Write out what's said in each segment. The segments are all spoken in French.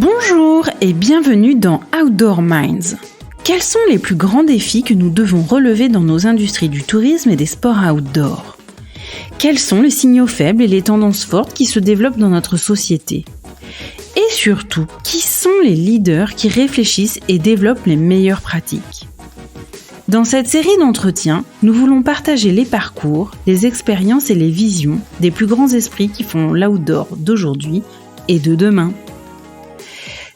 Bonjour et bienvenue dans Outdoor Minds. Quels sont les plus grands défis que nous devons relever dans nos industries du tourisme et des sports outdoor ? Quels sont les signaux faibles et les tendances fortes qui se développent dans notre société ? Et surtout, qui sont les leaders qui réfléchissent et développent les meilleures pratiques ? Dans cette série d'entretiens, nous voulons partager les parcours, les expériences et les visions des plus grands esprits qui font l'outdoor d'aujourd'hui et de demain.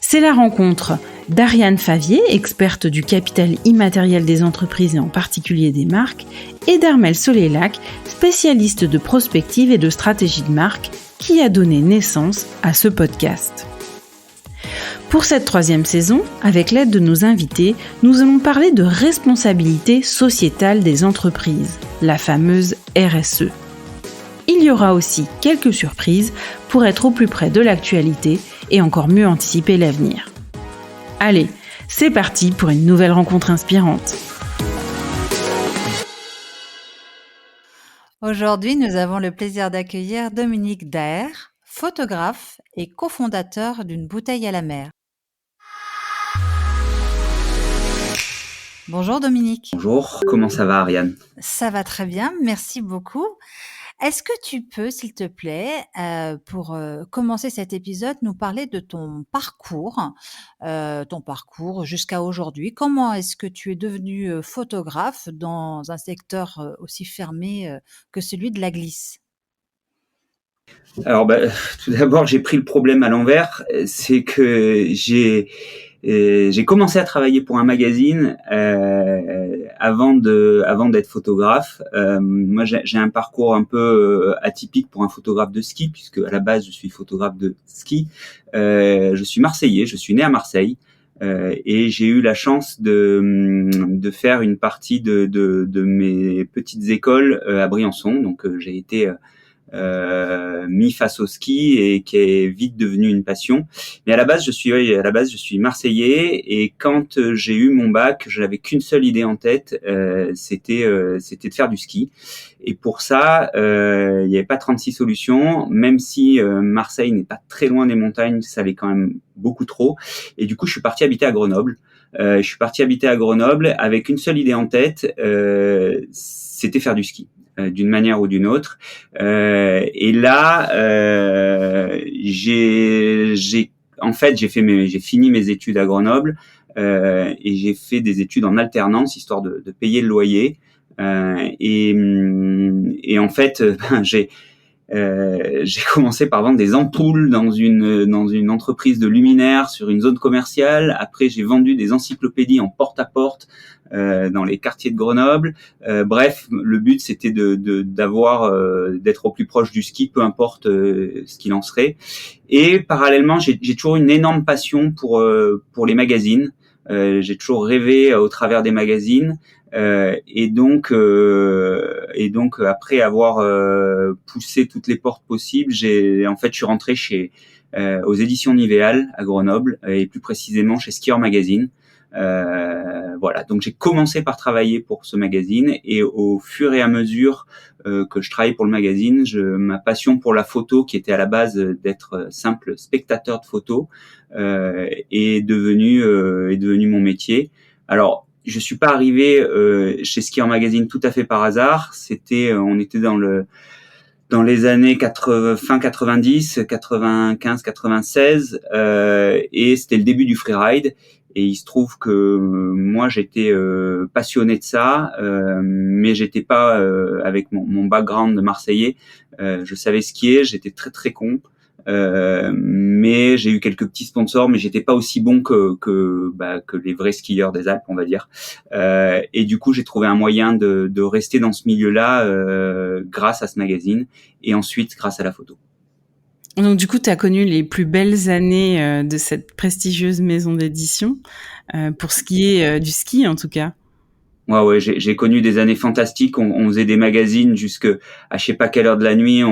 C'est la rencontre d'Ariane Favier, experte du capital immatériel des entreprises et en particulier des marques, et d'Armelle Solélac, spécialiste de prospective et de stratégie de marque, qui a donné naissance à ce podcast. Pour cette 3e saison, avec l'aide de nos invités, nous allons parler de responsabilité sociétale des entreprises, la fameuse RSE. Il y aura aussi quelques surprises pour être au plus près de l'actualité et encore mieux anticiper l'avenir. Allez, c'est parti pour une nouvelle rencontre inspirante. Aujourd'hui, nous avons le plaisir d'accueillir Dominique Daher, photographe et cofondateur d'une bouteille à la mer. Bonjour Dominique. Bonjour, comment ça va Ariane ? Ça va très bien, merci beaucoup. Est-ce que tu peux, s'il te plaît, pour commencer cet épisode, nous parler de ton parcours jusqu'à aujourd'hui ? Comment est-ce que tu es devenu photographe dans un secteur aussi fermé que celui de la glisse ? Alors, tout d'abord, j'ai pris le problème à l'envers. C'est que j'ai commencé à travailler pour un magazine avant d'être photographe. Moi, j'ai un parcours un peu atypique pour un photographe de ski, puisque à la base, je suis photographe de ski. Je suis Marseillais, je suis né à Marseille. Et j'ai eu la chance de faire une partie de mes petites écoles à Briançon. Donc, j'ai été mis face au ski et qui est vite devenu une passion. Mais à la base, je suis Marseillais, et quand j'ai eu mon bac, je n'avais qu'une seule idée en tête, c'était de faire du ski. Et pour ça, il n'y avait pas 36 solutions, même si Marseille n'est pas très loin des montagnes, ça l'est quand même beaucoup trop. Et du coup, je suis parti habiter à Grenoble. Avec une seule idée en tête, c'était faire du ski. D'une manière ou d'une autre, et là j'ai fini mes études à Grenoble, et j'ai fait des études en alternance histoire de payer le loyer, et en fait j'ai commencé par vendre des ampoules dans une entreprise de luminaires sur une zone commerciale. Après, j'ai vendu des encyclopédies en porte-à-porte dans les quartiers de Grenoble. Bref, le but c'était d'être au plus proche du ski, peu importe ce qu'il en serait. Et parallèlement, j'ai toujours une énorme passion pour les magazines. J'ai toujours rêvé au travers des magazines. Et donc après avoir poussé toutes les portes possibles, je suis rentré aux éditions Nivéal à Grenoble, et plus précisément chez Skieur Magazine. Voilà, donc j'ai commencé par travailler pour ce magazine, et au fur et à mesure que je travaillais pour le magazine, ma passion pour la photo, qui était à la base d'être simple spectateur de photos, est devenue mon métier. Alors, je suis pas arrivé chez Skieur Magazine tout à fait par hasard. On était dans les années fin 90, 95, 96, et c'était le début du freeride. Et il se trouve que moi j'étais passionné de ça, mais j'étais pas avec mon background de Marseillais. Je savais skier, j'étais très très con. Mais j'ai eu quelques petits sponsors, mais j'étais pas aussi bon que les vrais skieurs des Alpes, on va dire. Et du coup, j'ai trouvé un moyen de rester dans ce milieu-là grâce à ce magazine, et ensuite grâce à la photo. Donc du coup, tu as connu les plus belles années de cette prestigieuse maison d'édition, pour ce qui est du ski en tout cas. Ouais, j'ai connu des années fantastiques. On faisait des magazines jusqu'à je sais pas quelle heure de la nuit.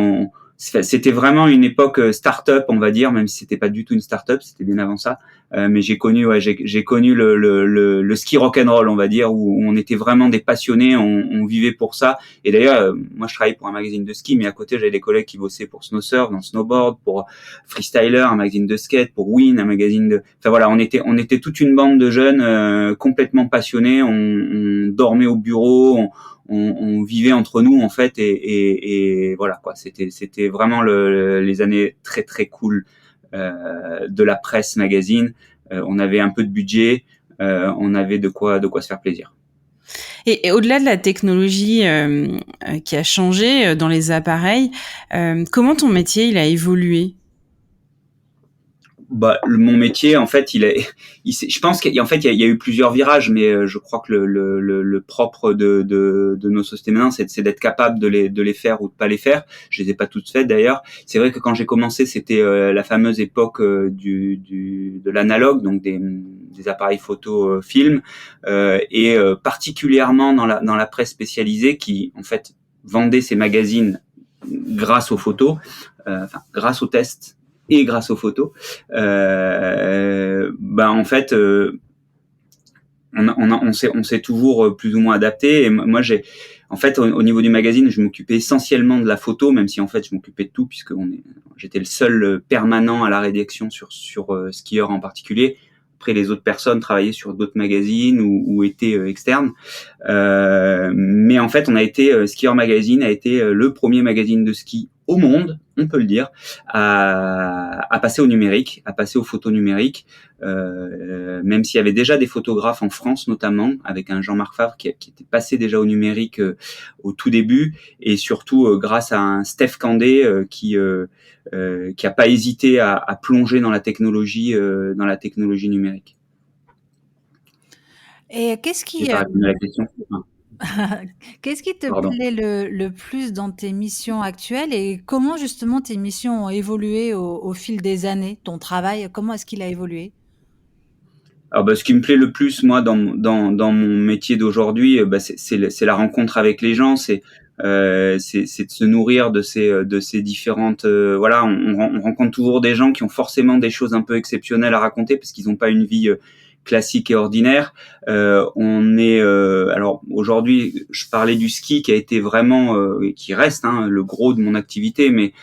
C'était vraiment une époque start-up, on va dire, même si c'était pas du tout une start-up, c'était bien avant ça. mais j'ai connu le ski rock'n'roll, on va dire, où on était vraiment des passionnés, on vivait pour ça. Et d'ailleurs, moi je travaillais pour un magazine de ski, mais à côté j'avais des collègues qui bossaient pour Snowsurf, dans Snowboard, pour Freestyler, un magazine de skate, pour Win, un magazine de, enfin voilà, on était toute une bande de jeunes complètement passionnés. On dormait au bureau, on vivait entre nous en fait, et voilà quoi. C'était vraiment les années très très cool de la presse magazine. On avait un peu de budget, on avait de quoi se faire plaisir. Et au-delà de la technologie qui a changé dans les appareils, comment ton métier il a évolué? Bah, mon métier, en fait, je pense qu'en fait, il y a eu plusieurs virages, mais je crois que le propre de nos sociétés maintenant, c'est d'être capable de les faire ou de pas les faire. Je les ai pas toutes faites d'ailleurs. C'est vrai que quand j'ai commencé, c'était la fameuse époque de l'analogue, donc des appareils photo film, et particulièrement dans la presse spécialisée qui, en fait, vendait ses magazines grâce aux photos, enfin grâce aux tests et grâce aux photos. En fait, on s'est toujours plus ou moins adapté. Et moi, en fait, au niveau du magazine, je m'occupais essentiellement de la photo, même si en fait, je m'occupais de tout, puisque j'étais le seul permanent à la rédaction sur Skieur en particulier. Après, les autres personnes travaillaient sur d'autres magazines ou étaient externes. Mais en fait, Skieur Magazine a été le premier magazine de ski au monde, on peut le dire, à passer au numérique, à passer aux photos numériques, même s'il y avait déjà des photographes en France notamment, avec un Jean-Marc Favre qui était passé déjà au numérique au tout début, et surtout grâce à un Steph Candé qui a pas hésité à plonger dans la technologie numérique. Et qu'est-ce qui, J'ai pas répondu à la question. qu'est-ce qui te Pardon. plaît le plus dans tes missions actuelles et comment justement tes missions ont évolué au fil des années? Ton travail, comment est-ce qu'il a évolué? Alors ce qui me plaît le plus moi dans mon métier d'aujourd'hui, c'est la rencontre avec les gens, c'est de se nourrir de ces différentes voilà, on rencontre toujours des gens qui ont forcément des choses un peu exceptionnelles à raconter parce qu'ils n'ont pas une vie classique et ordinaire. Alors aujourd'hui, je parlais du ski qui a été vraiment et qui reste le gros de mon activité, mais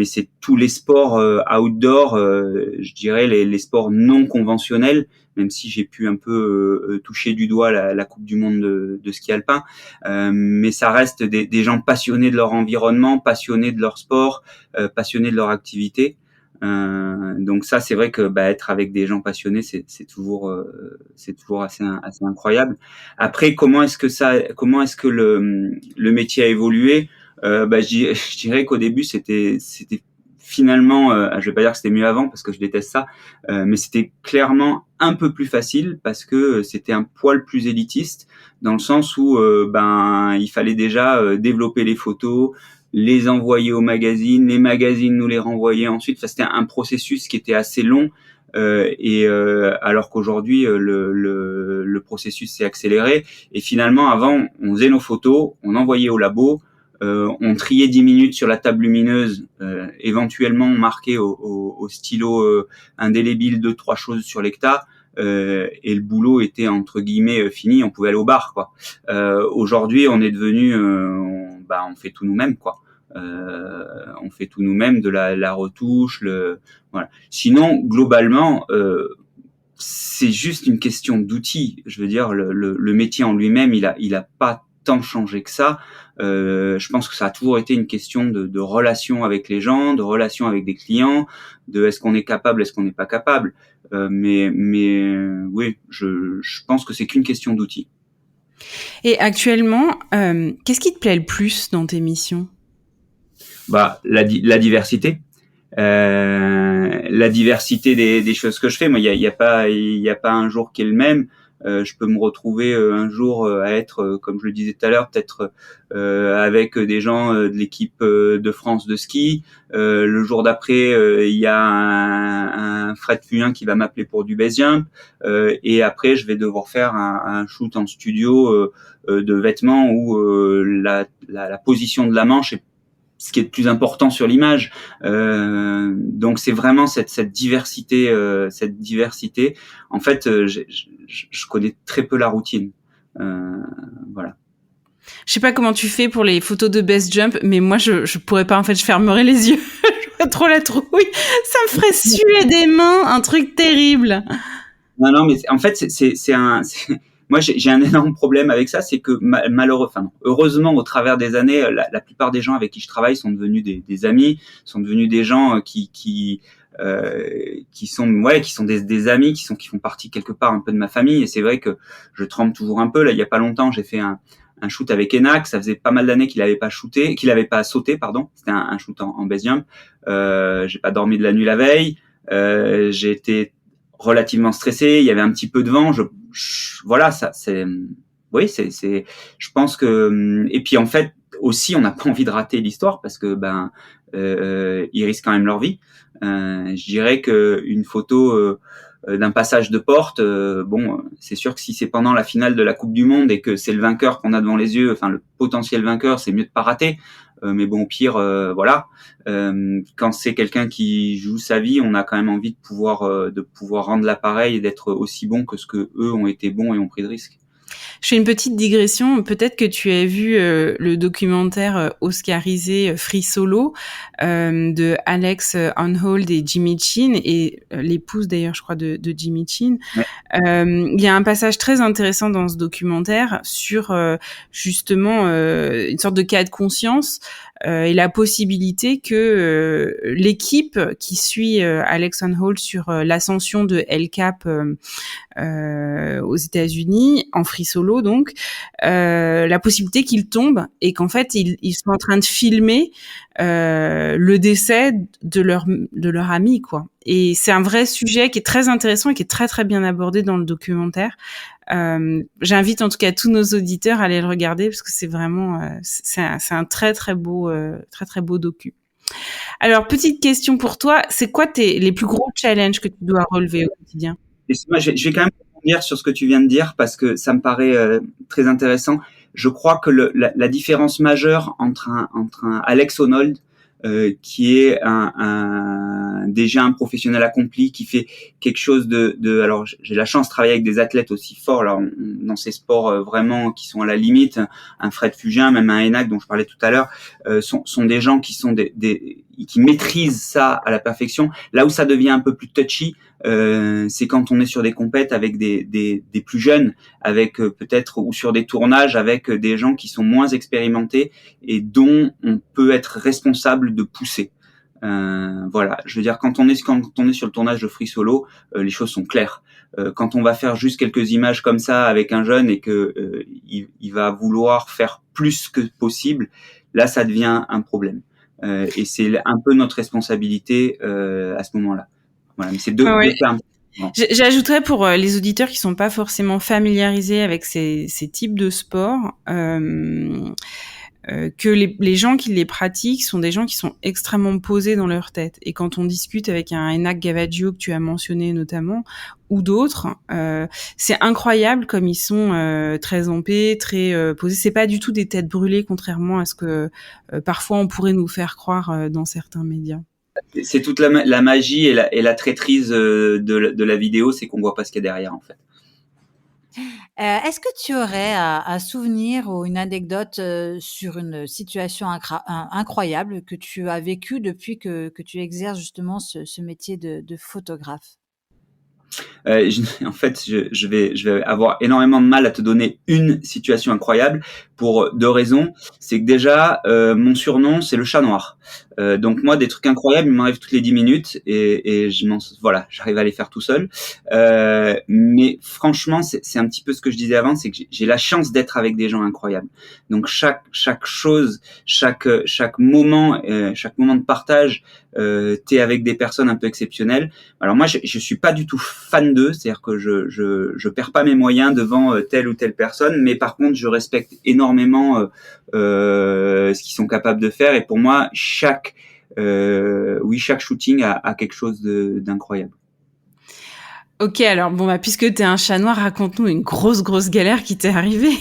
c'est tous les sports outdoor, je dirais les sports non conventionnels, même si j'ai pu un peu toucher du doigt la Coupe du Monde de ski alpin, mais ça reste des gens passionnés de leur environnement, passionnés de leur sport, passionnés de leur activité. Donc ça, c'est vrai que être avec des gens passionnés, c'est toujours assez incroyable. Après, comment est-ce que le métier a évolué? Je dirais qu'au début, c'était finalement, je vais pas dire que c'était mieux avant parce que je déteste ça, mais c'était clairement un peu plus facile parce que c'était un poil plus élitiste dans le sens où il fallait déjà développer les photos, les envoyer aux magazines, les magazines nous les renvoyaient ensuite. Enfin, c'était un processus qui était assez long. Alors qu'aujourd'hui le processus s'est accéléré et finalement avant on faisait nos photos, on envoyait au labo, on triait 10 minutes sur la table lumineuse, éventuellement on marquait au stylo indélébile 2-3 choses sur l'hectare, et le boulot était entre guillemets fini, on pouvait aller au bar quoi. Aujourd'hui on est devenu on fait tout nous-mêmes quoi. On fait tout nous-mêmes, de la retouche, voilà. Sinon globalement c'est juste une question d'outils. Je veux dire le métier en lui-même il a pas tant changé que ça. Je pense que ça a toujours été une question de relation avec les gens, de relation avec des clients, de est-ce qu'on est capable, est-ce qu'on n'est pas capable. Mais oui, je pense que c'est qu'une question d'outils. Et actuellement, qu'est-ce qui te plaît le plus dans tes missions? La diversité. La diversité des choses que je fais. Moi, il y a pas un jour qui est le même. Je peux me retrouver un jour à être, comme je le disais tout à l'heure, peut-être avec des gens de l'équipe de France de ski. Le jour d'après, il y a un Fred Fugain qui va m'appeler pour du base jump. Et après, je vais devoir faire un shoot en studio de vêtements où la position de la manche est ce qui est de plus important sur l'image. Donc c'est vraiment cette diversité. En fait, je connais très peu la routine. Voilà. Je sais pas comment tu fais pour les photos de best jump, mais moi je pourrais pas, en fait, je fermerais les yeux. J'aurais trop la trouille. Ça me ferait suer des mains, un truc terrible. Non, mais en fait, moi j'ai un énorme problème avec ça, c'est que heureusement, au travers des années, la plupart des gens avec qui je travaille sont devenus des amis, sont devenus des gens qui sont des amis, qui font partie quelque part un peu de ma famille. Et c'est vrai que je tremble toujours un peu. Là, il y a pas longtemps, j'ai fait un shoot avec Enak. Ça faisait pas mal d'années qu'il avait pas sauté, pardon. C'était un shoot en base jump. J'ai pas dormi de la nuit la veille. J'ai été relativement stressé. Il y avait un petit peu de vent. Voilà, ça, je pense que, et puis en fait, aussi, on n'a pas envie de rater l'histoire parce que, ils risquent quand même leur vie. Je dirais que une photo d'un passage de porte, c'est sûr que si c'est pendant la finale de la Coupe du Monde et que c'est le vainqueur qu'on a devant les yeux, enfin le potentiel vainqueur, c'est mieux de pas rater. Mais bon, au pire, voilà. Quand c'est quelqu'un qui joue sa vie, on a quand même envie de pouvoir rendre l'appareil et d'être aussi bon que ce que eux ont été bons et ont pris de risques. Je fais une petite digression. Peut-être que tu as vu le documentaire oscarisé Free Solo de Alex Honnold et Jimmy Chin, et l'épouse d'ailleurs, je crois, de Jimmy Chin. Ouais. Il y a un passage très intéressant dans ce documentaire sur justement une sorte de cas de conscience et la possibilité que l'équipe qui suit Alex Honnold sur l'ascension de El Cap aux États-Unis en free solo, donc la possibilité qu'il tombe et qu'en fait ils sont en train de filmer le décès de leur ami, quoi. Et c'est un vrai sujet qui est très intéressant et qui est très très bien abordé dans le documentaire. J'invite en tout cas tous nos auditeurs à aller le regarder parce que c'est vraiment c'est un très très beau docu. Alors, petite question pour toi, c'est quoi les plus gros challenges que tu dois relever au quotidien? Et moi, je vais quand même rebondir sur ce que tu viens de dire parce que ça me paraît très intéressant. Je crois que la différence majeure entre un Alex Honnold qui est déjà un professionnel accompli, qui fait quelque chose alors j'ai la chance de travailler avec des athlètes aussi forts là, dans ces sports vraiment qui sont à la limite. Un Fred Fugin, même un Enak dont je parlais tout à l'heure, sont des gens qui sont qui maîtrisent ça à la perfection. Là où ça devient un peu plus touchy, c'est quand on est sur des compètes avec des plus jeunes, avec peut-être, ou sur des tournages avec des gens qui sont moins expérimentés et dont on peut être responsable de pousser. Voilà, je veux dire, quand on est sur le tournage de Free Solo, les choses sont claires. Quand on va faire juste quelques images comme ça avec un jeune et que il va vouloir faire plus que possible, là ça devient un problème. Et c'est un peu notre responsabilité à ce moment-là. Voilà, mais c'est deux termes. J'ajouterais pour les auditeurs qui sont pas forcément familiarisés avec ces types de sports, que les gens qui les pratiquent sont des gens qui sont extrêmement posés dans leur tête. Et quand on discute avec un Enak Gavaggio que tu as mentionné notamment, ou d'autres, c'est incroyable comme ils sont très en paix, très posés. C'est pas du tout des têtes brûlées, contrairement à ce que parfois on pourrait nous faire croire dans certains médias. C'est toute la magie et la traîtrise de la vidéo, c'est qu'on voit pas ce qu'il y a derrière en fait. Est-ce que tu aurais un souvenir ou une anecdote sur une situation incroyable que tu as vécue depuis que tu exerces justement ce métier de photographe? En fait, je vais avoir énormément de mal à te donner une situation incroyable pour deux raisons. C'est que déjà, mon surnom, c'est le chat noir. Donc moi, des trucs incroyables, ils m'arrivent toutes les 10 minutes et j'arrive à les faire tout seul. Mais franchement, c'est un petit peu ce que je disais avant, c'est que j'ai la chance d'être avec des gens incroyables. Donc chaque chose, chaque moment de partage, t'es avec des personnes un peu exceptionnelles. Alors moi, je suis pas du tout fan d'eux, c'est-à-dire que je perds pas mes moyens devant telle ou telle personne, mais par contre, je respecte énormément ce qu'ils sont capables de faire. Et pour moi, chaque shooting a quelque chose d'incroyable. Ok, alors puisque t'es un chat noir, raconte-nous une grosse galère qui t'est arrivée.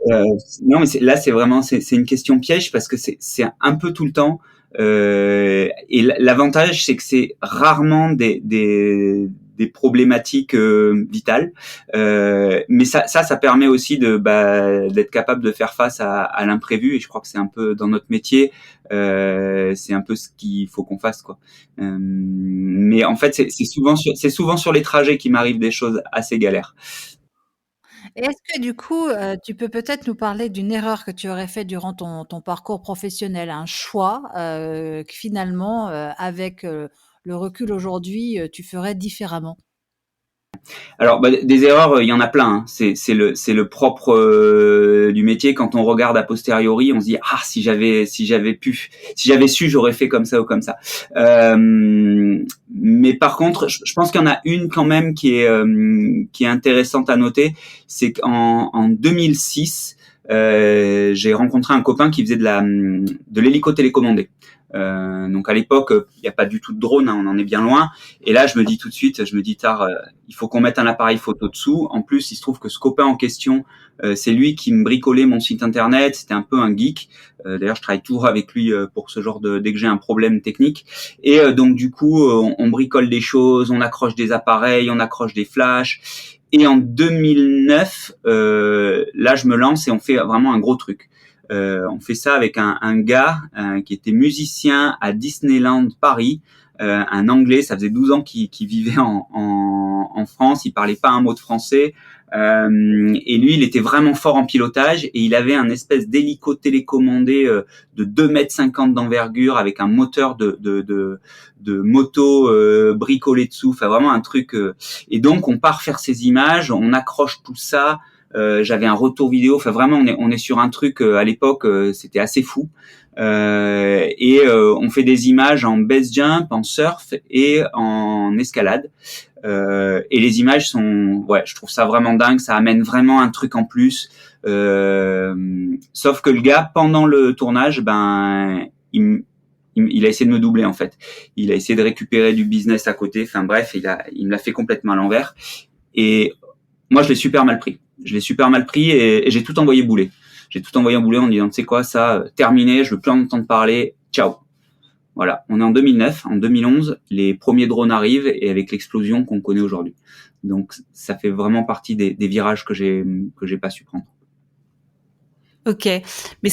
Non, mais c'est vraiment c'est une question piège parce que c'est un peu tout le temps. Et l'avantage, c'est que c'est rarement des problématiques vitales, mais ça permet aussi d'être capable de faire face à l'imprévu. Et je crois que c'est un peu dans notre métier, c'est un peu ce qu'il faut qu'on fasse, quoi. Mais en fait, c'est souvent sur les trajets qu'il m'arrive des choses assez galères. Et est-ce que du coup, tu peux peut-être nous parler d'une erreur que tu aurais faite durant ton parcours professionnel, un choix, que finalement, avec, le recul aujourd'hui, tu ferais différemment? Alors, des erreurs, il y en a plein, hein. C'est le propre du métier. Quand on regarde a posteriori, on se dit ah si j'avais su, j'aurais fait comme ça ou comme ça. Mais par contre, je pense qu'il y en a une quand même qui est intéressante à noter, c'est en 2006, j'ai rencontré un copain qui faisait de l'hélico télécommandé. Donc à l'époque, il n'y a pas du tout de drone, hein, on en est bien loin. Et là, je me dis tout de suite, il faut qu'on mette un appareil photo dessous. En plus, il se trouve que ce copain en question, c'est lui qui me bricolait mon site internet. C'était un peu un geek. D'ailleurs, je travaille toujours avec lui pour ce genre dès que j'ai un problème technique. Et donc du coup, on bricole des choses, on accroche des appareils, on accroche des flashs. Et en 2009, là, je me lance et on fait vraiment un gros truc. On fait ça avec un gars qui était musicien à Disneyland Paris, un Anglais. Ça faisait 12 ans qu'il vivait en France. Il parlait pas un mot de français. Et lui, il était vraiment fort en pilotage et il avait un espèce d'hélico télécommandé de 2,50 m d'envergure avec un moteur de moto bricolé dessous. Enfin, vraiment un truc. Et donc, on part faire ces images, on accroche tout ça. J'avais un retour vidéo. Enfin, vraiment, on est sur un truc à l'époque, c'était assez fou. On fait des images en base jump, en surf et en escalade. Et les images sont, ouais, je trouve ça vraiment dingue. Ça amène vraiment un truc en plus. Sauf que le gars, pendant le tournage, il a essayé de me doubler en fait. Il a essayé de récupérer du business à côté. Enfin bref, il me l'a fait complètement à l'envers. Et moi, je l'ai super mal pris. Je l'ai super mal pris et j'ai tout envoyé bouler. J'ai tout envoyé en boulet en disant, tu sais quoi, ça, terminé, je veux plus en entendre parler, ciao. Voilà, on est en 2009, en 2011, les premiers drones arrivent et avec l'explosion qu'on connaît aujourd'hui. Donc, ça fait vraiment partie des virages que j'ai pas su prendre. Ok, mais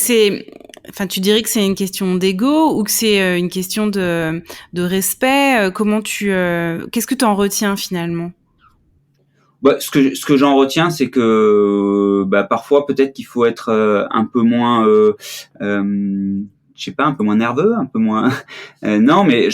enfin, tu dirais que c'est une question d'ego ou que c'est une question de respect. Qu'est-ce que tu en retiens finalement? Ce que j'en retiens, c'est que parfois peut-être qu'il faut être un peu moins, je sais pas, un peu moins nerveux, un peu moins. Non, mais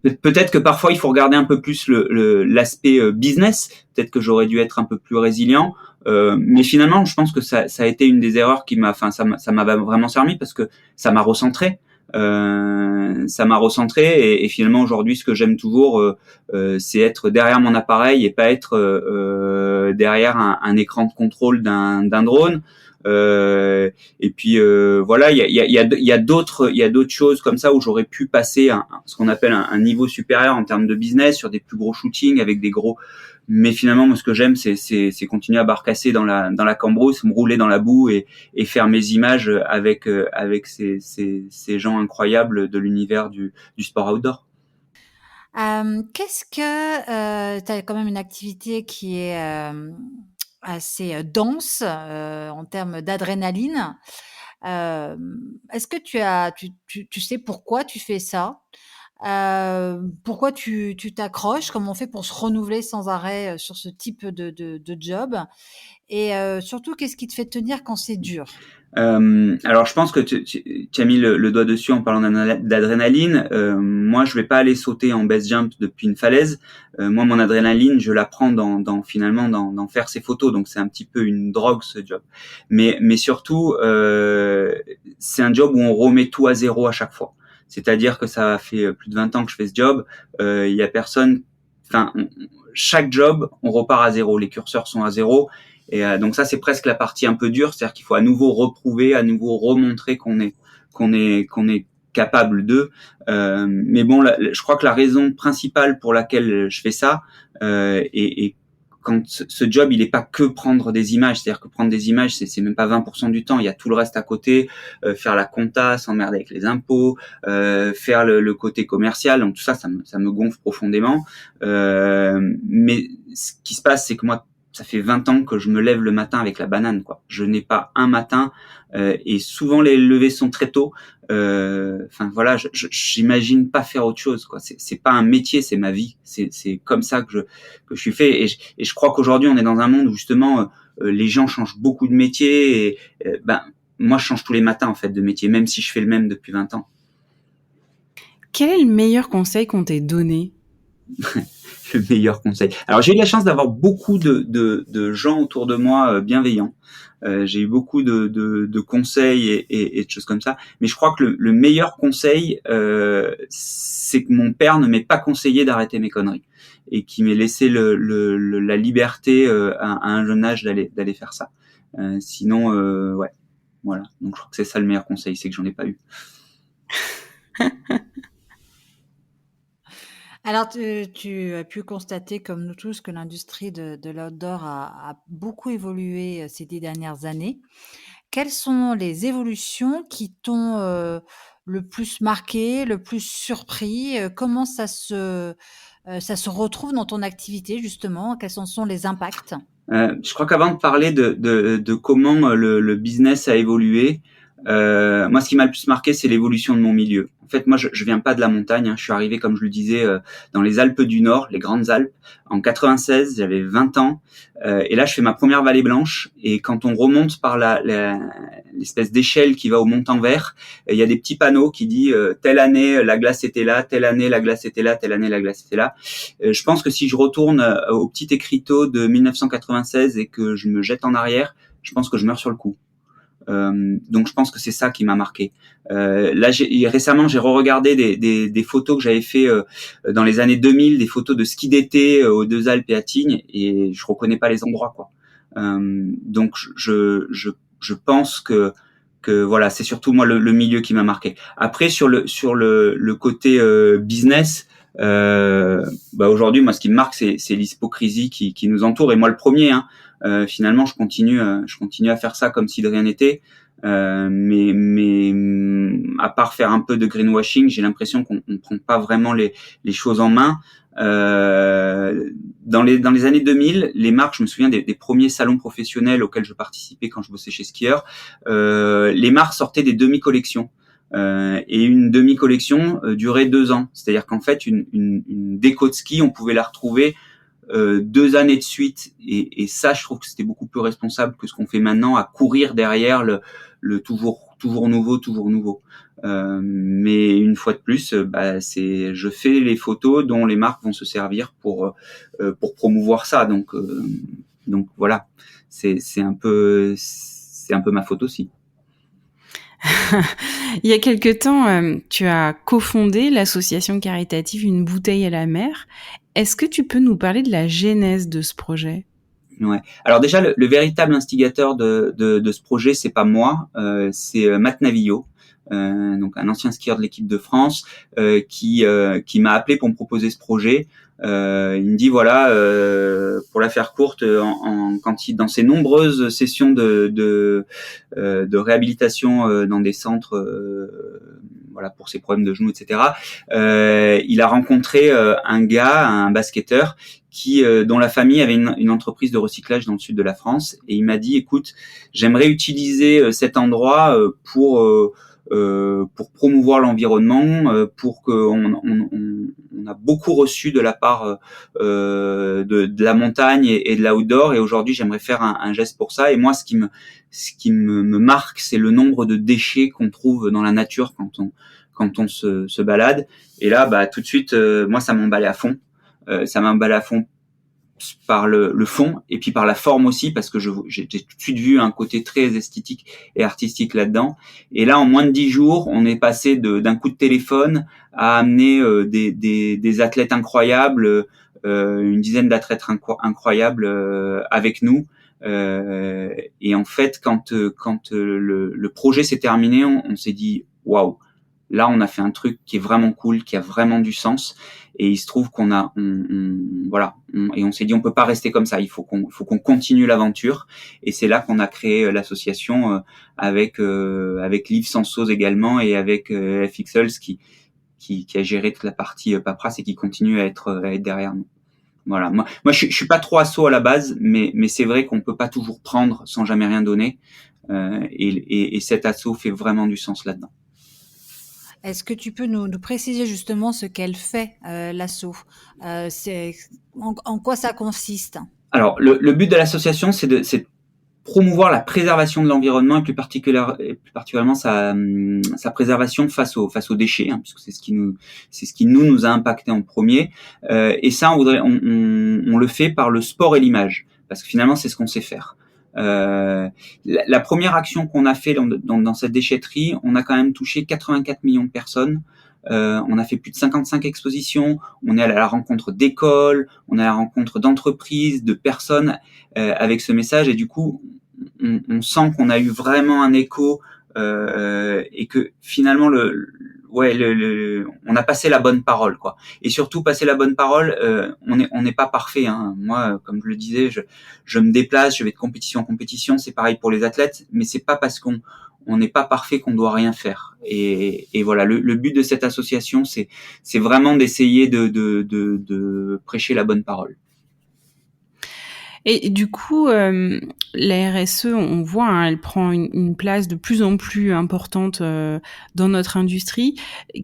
peut-être que parfois il faut regarder un peu plus l'aspect business. Peut-être que j'aurais dû être un peu plus résilient. Mais finalement, je pense que ça a été une des erreurs enfin, ça m'a vraiment servi parce que ça m'a recentré. Ça m'a recentré et finalement aujourd'hui, ce que j'aime toujours, c'est être derrière mon appareil et pas être derrière un écran de contrôle d'un drone. Et puis voilà, il y a d'autres choses comme ça où j'aurais pu passer ce qu'on appelle un niveau supérieur en termes de business sur des plus gros shootings avec des gros. Mais finalement, moi, ce que j'aime, c'est continuer à barcasser dans la cambrousse, me rouler dans la boue et faire mes images avec ces gens incroyables de l'univers du sport outdoor. Qu'est-ce que, tu as quand même une activité qui est, assez, dense, en termes d'adrénaline. Est-ce que tu sais pourquoi tu fais ça? Pourquoi tu t'accroches? Comment on fait pour se renouveler sans arrêt, sur ce type de job? Et surtout, qu'est-ce qui te fait tenir quand c'est dur? Alors, je pense que tu as mis le doigt dessus en parlant d'adrénaline. Moi, je vais pas aller sauter en base jump depuis une falaise. Moi, mon adrénaline, je la prends finalement dans faire ces photos. Donc, c'est un petit peu une drogue, ce job. Mais surtout, c'est un job où on remet tout à zéro à chaque fois. C'est-à-dire que ça fait plus de 20 ans que je fais ce job. Il y a personne. Enfin, chaque job, on repart à zéro. Les curseurs sont à zéro. Et donc ça, c'est presque la partie un peu dure, c'est-à-dire qu'il faut à nouveau reprouver, à nouveau remontrer qu'on est capable de. Mais bon, je crois que la raison principale pour laquelle je fais ça est quand ce job, il est pas que prendre des images, c'est-à-dire que prendre des images, c'est même pas 20% du temps, il y a tout le reste à côté, faire la compta, s'emmerder avec les impôts, faire le côté commercial, donc tout ça, ça me gonfle profondément. Mais ce qui se passe, c'est que moi, ça fait 20 ans que je me lève le matin avec la banane, quoi. Je n'ai pas un matin, et souvent les levées sont très tôt. Enfin voilà, j'imagine pas faire autre chose, quoi. C'est pas un métier, c'est ma vie. C'est comme ça que je suis fait. Et je crois qu'aujourd'hui, on est dans un monde où justement les gens changent beaucoup de métier. Et moi, je change tous les matins en fait de métier, même si je fais le même depuis 20 ans. Quel est le meilleur conseil qu'on t'ait donné? Le meilleur conseil. Alors j'ai eu la chance d'avoir beaucoup de gens autour de moi bienveillants. J'ai eu beaucoup de conseils et de choses comme ça. Mais je crois que le meilleur conseil, c'est que mon père ne m'ait pas conseillé d'arrêter mes conneries et qui m'ait laissé la liberté à un jeune âge d'aller faire ça. Sinon, ouais, voilà. Donc je crois que c'est ça le meilleur conseil, c'est que j'en ai pas eu. Alors, tu as pu constater, comme nous tous, que l'industrie de l'outdoor a beaucoup évolué ces 10 dernières années. Quelles sont les évolutions qui t'ont le plus marqué, le plus surpris? Comment ça se retrouve dans ton activité, justement? Quels en sont les impacts? Je crois qu'avant de parler de comment le business a évolué, moi, ce qui m'a le plus marqué, c'est l'évolution de mon milieu. En fait, moi, je viens pas de la montagne, hein. Je suis arrivé, comme je le disais, dans les Alpes du Nord, les Grandes Alpes, en 96. J'avais 20 ans, et là, je fais ma première vallée blanche. Et quand on remonte par l'espèce d'échelle qui va au Montanvert, il y a des petits panneaux qui disent telle année la glace était là, telle année la glace était là, telle année la glace était là. Je pense que si je retourne au petit écriteau de 1996 et que je me jette en arrière, je pense que je meurs sur le coup. Donc je pense que c'est ça qui m'a marqué. Là, récemment, j'ai re-regardé des photos que j'avais fait dans les années 2000, des photos de ski d'été aux Deux Alpes et à Tignes, et je reconnais pas les endroits, quoi. Donc je pense que voilà, c'est surtout moi le milieu qui m'a marqué. Après sur le côté business, aujourd'hui, moi, ce qui me marque, c'est l'hypocrisie qui nous entoure, et moi le premier, hein. Finalement, je continue à faire ça comme si de rien n'était. Mais à part faire un peu de greenwashing, j'ai l'impression qu'on prend pas vraiment les choses en main. Dans les années 2000, les marques, je me souviens des premiers salons professionnels auxquels je participais quand je bossais chez Skieur, les marques sortaient des demi-collections. Et une demi-collection durait 2 ans. C'est-à-dire qu'en fait, une déco de ski, on pouvait la retrouver 2 années de suite, et ça, je trouve que c'était beaucoup plus responsable que ce qu'on fait maintenant, à courir derrière le toujours nouveau. Mais une fois de plus, je fais les photos dont les marques vont se servir pour promouvoir ça. Donc voilà, c'est un peu ma faute aussi. Il y a quelque temps, tu as cofondé l'association caritative Une bouteille à la mer. Est-ce que tu peux nous parler de la genèse de ce projet? Ouais. Alors déjà, le véritable instigateur de ce projet, c'est pas moi, c'est Matt Navillo, donc un ancien skieur de l'équipe de France, qui m'a appelé pour me proposer ce projet. Il me dit voilà, pour la faire courte, dans ses nombreuses sessions de réhabilitation dans des centres, voilà, pour ses problèmes de genoux, etc. Il a rencontré un basketteur dont la famille avait une entreprise de recyclage dans le sud de la France, et il m'a dit écoute, j'aimerais utiliser cet endroit pour promouvoir l'environnement, pour que on a beaucoup reçu de la part de la montagne et de l'outdoor, et aujourd'hui j'aimerais faire un geste pour ça. Et moi, ce qui me marque, c'est le nombre de déchets qu'on trouve dans la nature quand on se balade. Et là, tout de suite, moi, ça m'emballait à fond. Ça m'emballait à fond par le fond, et puis par la forme aussi, parce que j'ai tout de suite vu un côté très esthétique et artistique là-dedans. Et là, en moins de 10 jours, on est passé d'un coup de téléphone à amener des athlètes incroyables, une dizaine d'athlètes incroyables avec nous. Et en fait, quand le projet s'est terminé, on s'est dit waouh, là, on a fait un truc qui est vraiment cool, qui a vraiment du sens. Et il se trouve qu'on a, et on s'est dit, on peut pas rester comme ça. Il faut qu'on continue l'aventure. Et c'est là qu'on a créé l'association avec Liv Sansos également et avec FXLs qui a géré toute la partie paperasse et qui continue à être derrière nous. Voilà. Moi, je suis pas trop asso à la base, mais c'est vrai qu'on peut pas toujours prendre sans jamais rien donner. Et cet asso fait vraiment du sens là-dedans. Est-ce que tu peux nous préciser justement ce qu'elle fait, l'asso? En quoi ça consiste? Alors, le but de l'association, c'est de promouvoir la préservation de l'environnement et plus particulièrement sa préservation face aux déchets, hein, puisque c'est ce qui nous a impacté en premier. Et ça, on le fait par le sport et l'image, parce que finalement, c'est ce qu'on sait faire. La première action qu'on a fait dans cette déchetterie, on a quand même touché 84 millions de personnes. On a fait plus de 55 expositions. On est allé à la rencontre d'écoles, on est à la rencontre d'entreprises, de personnes avec ce message. Et du coup, on sent qu'on a eu vraiment un écho et que finalement on a passé la bonne parole, quoi. Et surtout passer la bonne parole, on n'est pas parfait, hein. Moi, comme je le disais, je me déplace, je vais de compétition en compétition, c'est pareil pour les athlètes, mais c'est pas parce qu'on n'est pas parfait qu'on doit rien faire. Et voilà, le but de cette association, c'est vraiment d'essayer de prêcher la bonne parole. Et du coup, la RSE, on voit, hein, elle prend une place de plus en plus importante dans notre industrie.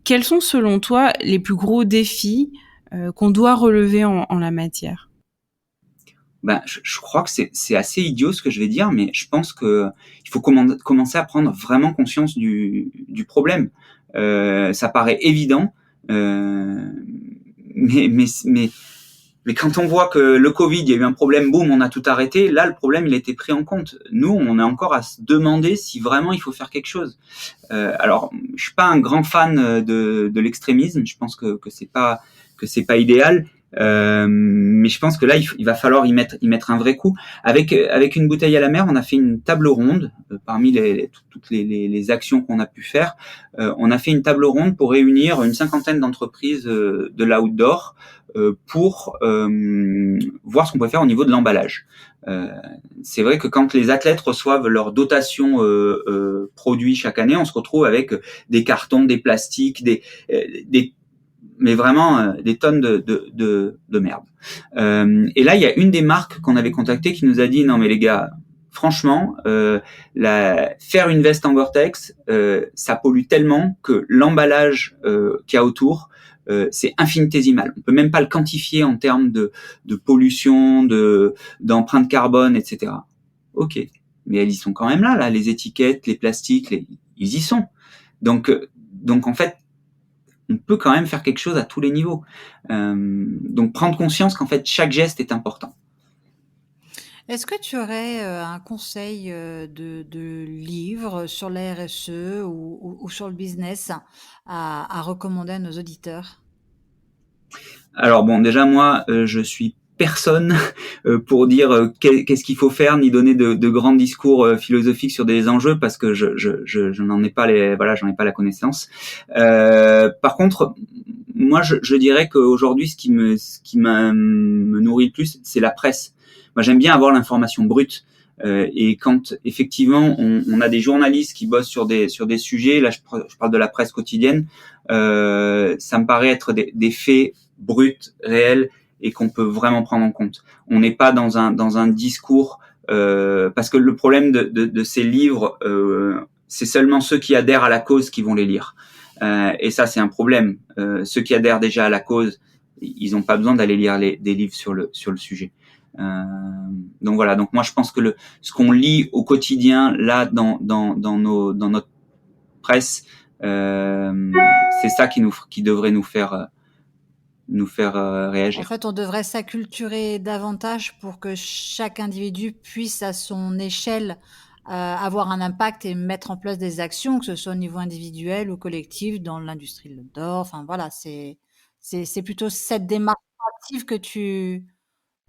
Quels sont, selon toi, les plus gros défis qu'on doit relever en la matière? Ben, je crois que c'est assez idiot ce que je vais dire, mais je pense que il faut commencer à prendre vraiment conscience du problème. Ça paraît évident, mais quand on voit que le Covid, il y a eu un problème, boum, on a tout arrêté. Là, le problème, il a été pris en compte. Nous, on est encore à se demander si vraiment il faut faire quelque chose. Alors, je suis pas un grand fan de l'extrémisme. Je pense que c'est pas idéal. Mais je pense que là, il va falloir y mettre un vrai coup. Avec une bouteille à la mer, on a fait une table ronde parmi toutes les actions qu'on a pu faire. On a fait une table ronde pour réunir une 50aine d'entreprises de l'outdoor pour voir ce qu'on peut faire au niveau de l'emballage. C'est vrai que quand les athlètes reçoivent leur dotation produits chaque année, on se retrouve avec des cartons, des plastiques, mais vraiment des tonnes de merde. Et là, il y a une des marques qu'on avait contactées qui nous a dit non mais les gars, franchement, faire une veste en Gore-Tex, ça pollue tellement que l'emballage qu'il y a autour, c'est infinitésimal. On peut même pas le quantifier en termes de pollution, d'empreinte carbone, etc. Ok, mais elles y sont quand même là, les étiquettes, les plastiques, ils y sont. Donc en fait, on peut quand même faire quelque chose à tous les niveaux. Donc prendre conscience qu'en fait chaque geste est important. Est-ce que tu aurais un conseil de livre sur la RSE ou sur le business à recommander à nos auditeurs? Alors bon, déjà moi, je suis personne pour dire qu'est-ce qu'il faut faire, ni donner de grands discours philosophiques sur des enjeux parce que je n'en ai pas j'en ai pas la connaissance. Par contre, moi, je dirais qu'aujourd'hui, ce qui me nourrit le plus, c'est la presse. Moi, j'aime bien avoir l'information brute. Et quand effectivement on a des journalistes qui bossent sur des sujets, là je parle de la presse quotidienne, ça me paraît être des faits bruts, réels et qu'on peut vraiment prendre en compte. On n'est pas dans un discours parce que le problème de ces livres, c'est seulement ceux qui adhèrent à la cause qui vont les lire. Et ça c'est un problème. Ceux qui adhèrent déjà à la cause, ils n'ont pas besoin d'aller lire des livres sur le sujet. Donc voilà. Donc moi je pense que ce qu'on lit au quotidien là dans notre presse, c'est ça qui devrait nous faire réagir. En fait, on devrait s'acculturer davantage pour que chaque individu puisse à son échelle avoir un impact et mettre en place des actions, que ce soit au niveau individuel ou collectif dans l'industrie de l'outdoor. Enfin voilà, c'est plutôt cette démarche active que tu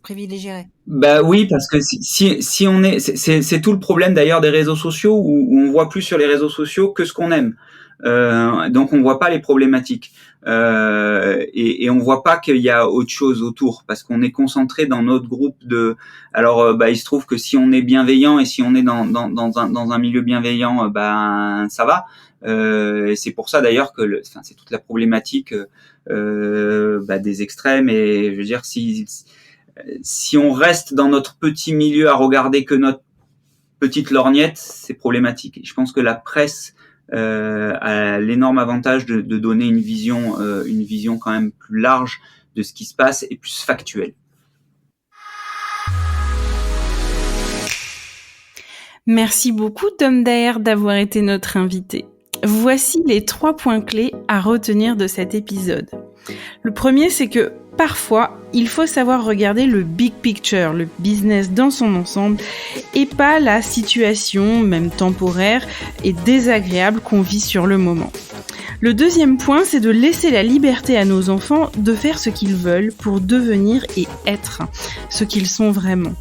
privilégierais. Bah oui, parce que si c'est tout le problème d'ailleurs des réseaux sociaux où on voit plus sur les réseaux sociaux que ce qu'on aime. Donc on voit pas les problématiques et on voit pas qu'il y a autre chose autour parce qu'on est concentré dans notre groupe de. Alors il se trouve que si on est bienveillant et si on est dans un milieu bienveillant, ça va. Et c'est pour ça d'ailleurs que c'est toute la problématique des extrêmes. Et je veux dire, si on reste dans notre petit milieu à regarder que notre petite lorgnette, c'est problématique. Et je pense que la presse a l'énorme avantage de donner une vision quand même plus large de ce qui se passe et plus factuelle. Merci beaucoup Tom Daher d'avoir été notre invité. Voici les 3 points clés à retenir de cet épisode. Le premier, c'est que parfois, il faut savoir regarder le big picture, le business dans son ensemble, et pas la situation, même temporaire et désagréable qu'on vit sur le moment. Le deuxième point, c'est de laisser la liberté à nos enfants de faire ce qu'ils veulent pour devenir et être ce qu'ils sont vraiment.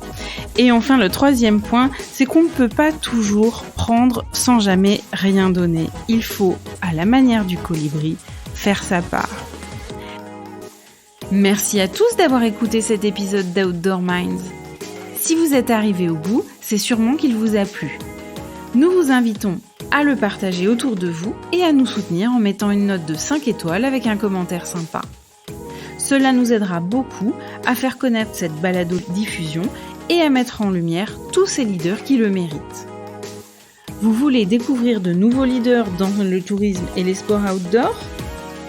Et enfin, le troisième point, c'est qu'on ne peut pas toujours prendre sans jamais rien donner. Il faut, à la manière du colibri, faire sa part. Merci à tous d'avoir écouté cet épisode d'Outdoor Minds. Si vous êtes arrivés au bout, c'est sûrement qu'il vous a plu. Nous vous invitons à le partager autour de vous et à nous soutenir en mettant une note de 5 étoiles avec un commentaire sympa. Cela nous aidera beaucoup à faire connaître cette balado-diffusion et à mettre en lumière tous ces leaders qui le méritent. Vous voulez découvrir de nouveaux leaders dans le tourisme et les sports outdoor ?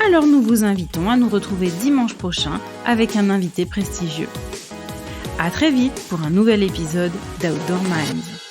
Alors nous vous invitons à nous retrouver dimanche prochain avec un invité prestigieux. À très vite pour un nouvel épisode d'Outdoor Minds.